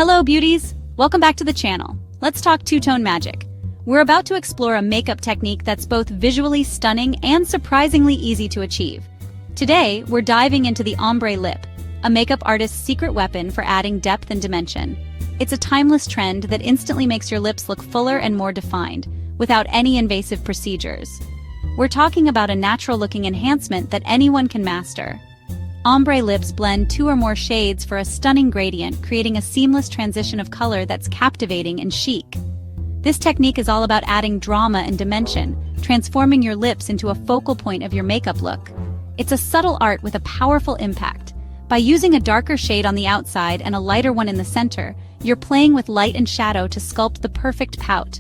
Hello beauties! Welcome back to the channel. Let's talk two-tone magic. We're about to explore a makeup technique that's both visually stunning and surprisingly easy to achieve. Today, we're diving into the ombre lip, a makeup artist's secret weapon for adding depth and dimension. It's a timeless trend that instantly makes your lips look fuller and more defined, without any invasive procedures. We're talking about a natural-looking enhancement that anyone can master. Ombre lips blend two or more shades for a stunning gradient, creating a seamless transition of color that's captivating and chic. This technique is all about adding drama and dimension, transforming your lips into a focal point of your makeup look. It's a subtle art with a powerful impact. By using a darker shade on the outside and a lighter one in the center, you're playing with light and shadow to sculpt the perfect pout.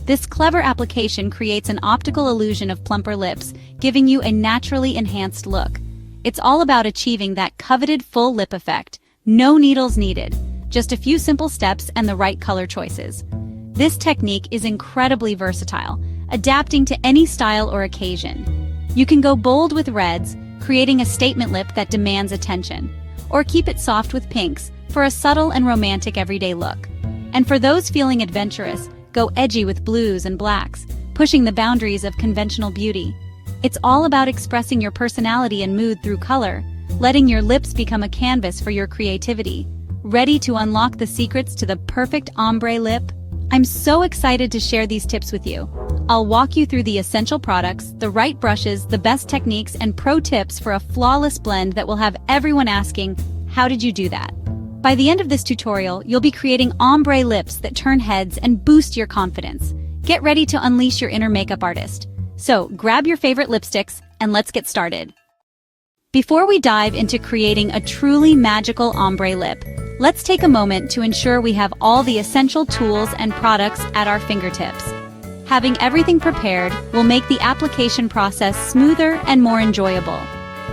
This clever application creates an optical illusion of plumper lips, giving you a naturally enhanced look. It's all about achieving that coveted full lip effect. No needles needed, just a few simple steps and the right color choices. This technique is incredibly versatile, adapting to any style or occasion. You can go bold with reds, creating a statement lip that demands attention, or keep it soft with pinks for a subtle and romantic everyday look. And for those feeling adventurous, go edgy with blues and blacks, pushing the boundaries of conventional beauty. It's all about expressing your personality and mood through color, letting your lips become a canvas for your creativity. Ready to unlock the secrets to the perfect ombre lip? I'm so excited to share these tips with you. I'll walk you through the essential products, the right brushes, the best techniques, and pro tips for a flawless blend that will have everyone asking, how did you do that? By the end of this tutorial, you'll be creating ombre lips that turn heads and boost your confidence. Get ready to unleash your inner makeup artist. So grab your favorite lipsticks and let's get started. Before we dive into creating a truly magical ombre lip, let's take a moment to ensure we have all the essential tools and products at our fingertips. Having everything prepared will make the application process smoother and more enjoyable.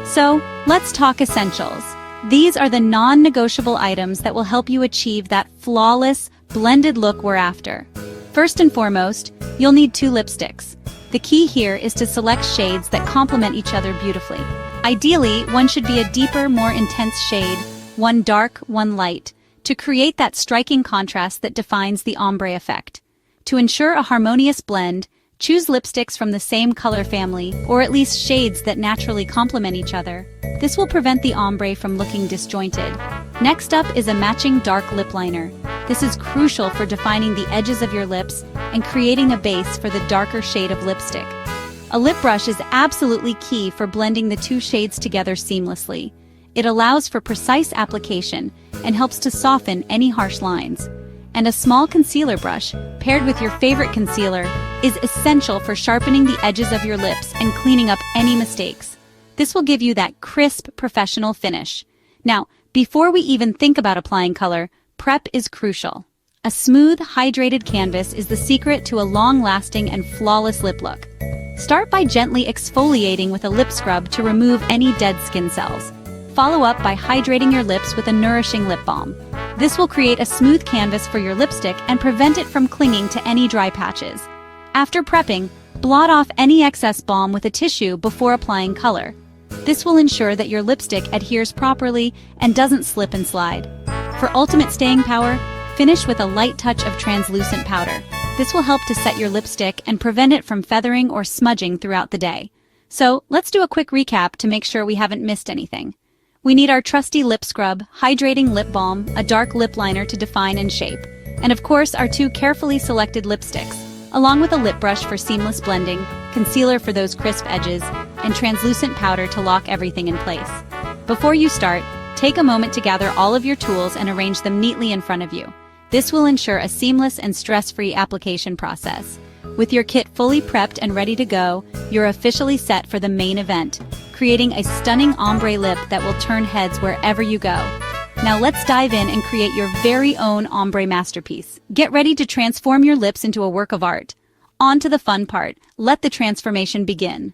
So let's talk essentials. These are the non-negotiable items that will help you achieve that flawless, blended look we're after. First and foremost, you'll need two lipsticks. The key here is to select shades that complement each other beautifully. Ideally, one should be a deeper, more intense shade, one dark, one light, to create that striking contrast that defines the ombre effect. To ensure a harmonious blend, choose lipsticks from the same color family, or at least shades that naturally complement each other. This will prevent the ombre from looking disjointed. Next up is a matching dark lip liner. This is crucial for defining the edges of your lips and creating a base for the darker shade of lipstick. A lip brush is absolutely key for blending the two shades together seamlessly. It allows for precise application and helps to soften any harsh lines. And a small concealer brush, paired with your favorite concealer, is essential for sharpening the edges of your lips and cleaning up any mistakes. This will give you that crisp, professional finish. Now, before we even think about applying color, prep is crucial. A smooth, hydrated canvas is the secret to a long-lasting and flawless lip look. Start by gently exfoliating with a lip scrub to remove any dead skin cells. Follow up by hydrating your lips with a nourishing lip balm. This will create a smooth canvas for your lipstick and prevent it from clinging to any dry patches. After prepping, blot off any excess balm with a tissue before applying color. This will ensure that your lipstick adheres properly and doesn't slip and slide. For ultimate staying power, finish with a light touch of translucent powder. This will help to set your lipstick and prevent it from feathering or smudging throughout the day. So, let's do a quick recap to make sure we haven't missed anything. We need our trusty lip scrub, hydrating lip balm, a dark lip liner to define and shape, and of course our two carefully selected lipsticks, along with a lip brush for seamless blending, concealer for those crisp edges, and translucent powder to lock everything in place. Before you start, take a moment to gather all of your tools and arrange them neatly in front of you. This will ensure a seamless and stress-free application process. With your kit fully prepped and ready to go, you're officially set for the main event, creating a stunning ombre lip that will turn heads wherever you go. Now let's dive in and create your very own ombre masterpiece. Get ready to transform your lips into a work of art. On to the fun part. Let the transformation begin.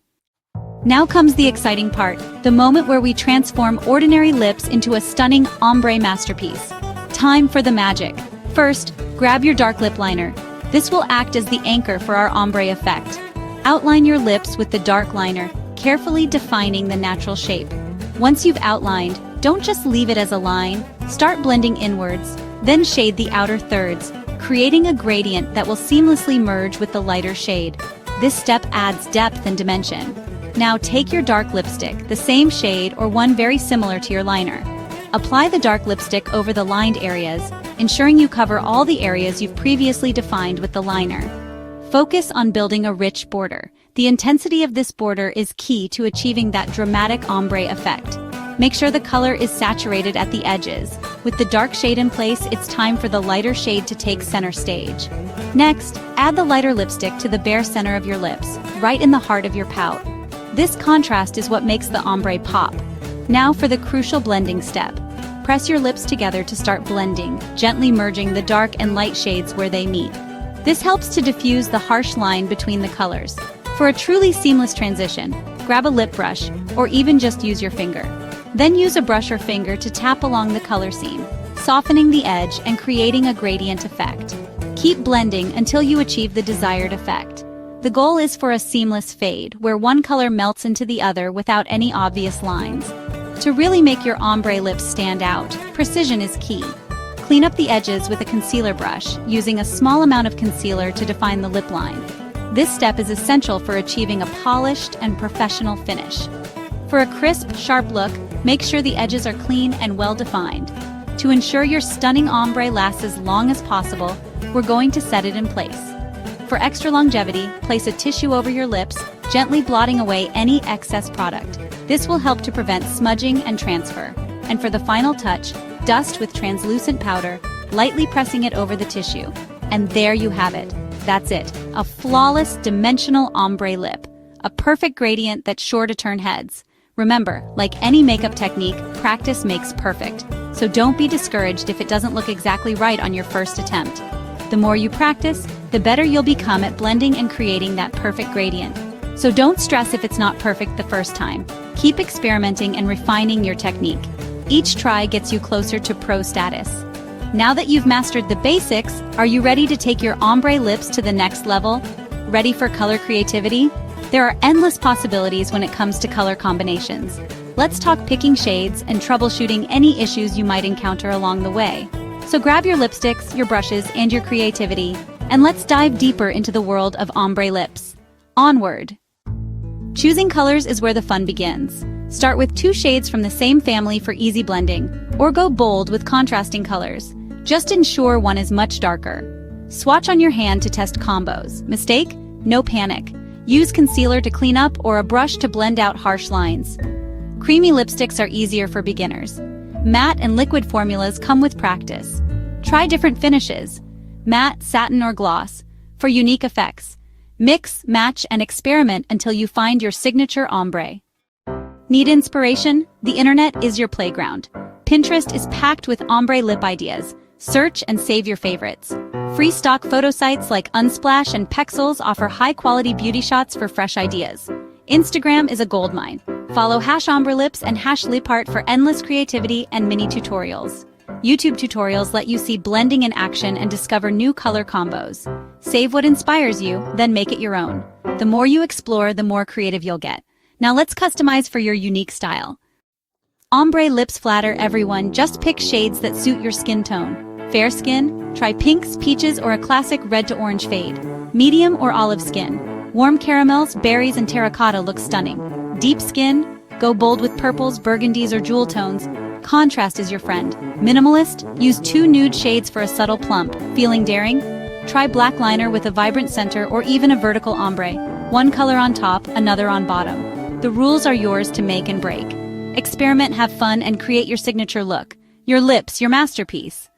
Now comes the exciting part, the moment where we transform ordinary lips into a stunning ombre masterpiece. Time for the magic. First, grab your dark lip liner. This will act as the anchor for our ombre effect. Outline your lips with the dark liner, carefully defining the natural shape. Once you've outlined, don't just leave it as a line, start blending inwards, Then shade the outer thirds, creating a gradient that will seamlessly merge with the lighter shade. This step adds depth and dimension. Now take your dark lipstick, the same shade or one very similar to your liner. Apply the dark lipstick over the lined areas, ensuring you cover all the areas you've previously defined with the liner. Focus on building a rich border. The intensity of this border is key to achieving that dramatic ombre effect. Make sure the color is saturated at the edges. With the dark shade in place, it's time for the lighter shade to take center stage. Next, add the lighter lipstick to the bare center of your lips, right in the heart of your pout. This contrast is what makes the ombre pop. Now for the crucial blending step. Press your lips together to start blending, gently merging the dark and light shades where they meet. This helps to diffuse the harsh line between the colors. For a truly seamless transition, grab a lip brush, or even just use your finger. Then use a brush or finger to tap along the color seam, softening the edge and creating a gradient effect. Keep blending until you achieve the desired effect. The goal is for a seamless fade, where one color melts into the other without any obvious lines. To really make your ombre lips stand out, precision is key. Clean up the edges with a concealer brush, using a small amount of concealer to define the lip line. This step is essential for achieving a polished and professional finish. For a crisp, sharp look, make sure the edges are clean and well-defined. To ensure your stunning ombre lasts as long as possible, we're going to set it in place. For extra longevity, place a tissue over your lips, gently blotting away any excess product. This will help to prevent smudging and transfer. And for the final touch, dust with translucent powder, lightly pressing it over the tissue. And there you have it. That's it. A flawless, dimensional ombre lip. A perfect gradient that's sure to turn heads. Remember, like any makeup technique, practice makes perfect. So don't be discouraged if it doesn't look exactly right on your first attempt. The more you practice, the better you'll become at blending and creating that perfect gradient. So don't stress if it's not perfect the first time. Keep experimenting and refining your technique. Each try gets you closer to pro status. Now that you've mastered the basics, are you ready to take your ombre lips to the next level? Ready for color creativity? There are endless possibilities when it comes to color combinations. Let's talk picking shades and troubleshooting any issues you might encounter along the way. So grab your lipsticks, your brushes, and your creativity, and let's dive deeper into the world of ombre lips. Onward! Choosing colors is where the fun begins. Start with 2 shades from the same family for easy blending, or go bold with contrasting colors. Just ensure one is much darker. Swatch on your hand to test combos. Mistake? No panic. Use concealer to clean up or a brush to blend out harsh lines. Creamy lipsticks are easier for beginners. Matte and liquid formulas come with practice. Try different finishes, matte, satin, or gloss, for unique effects. Mix, match, and experiment until you find your signature ombre. Need inspiration? The internet is your playground. Pinterest is packed with ombre lip ideas. Search and save your favorites. Free stock photo sites like Unsplash and Pexels offer high-quality beauty shots for fresh ideas. Instagram is a goldmine. Follow #ombrelips and #lipart for endless creativity and mini tutorials. YouTube tutorials let you see blending in action and discover new color combos. Save what inspires you, then make it your own. The more you explore, the more creative you'll get. Now let's customize for your unique style. Ombre lips flatter everyone, just pick shades that suit your skin tone. Fair skin? Try pinks, peaches, or a classic red to orange fade. Medium or olive skin? Warm caramels, berries, and terracotta look stunning. Deep skin? Go bold with purples, burgundies, or jewel tones. Contrast is your friend. Minimalist? Use 2 nude shades for a subtle plump. Feeling daring? Try black liner with a vibrant center or even a vertical ombre. One color on top, another on bottom. The rules are yours to make and break. Experiment, have fun, and create your signature look. Your lips, your masterpiece.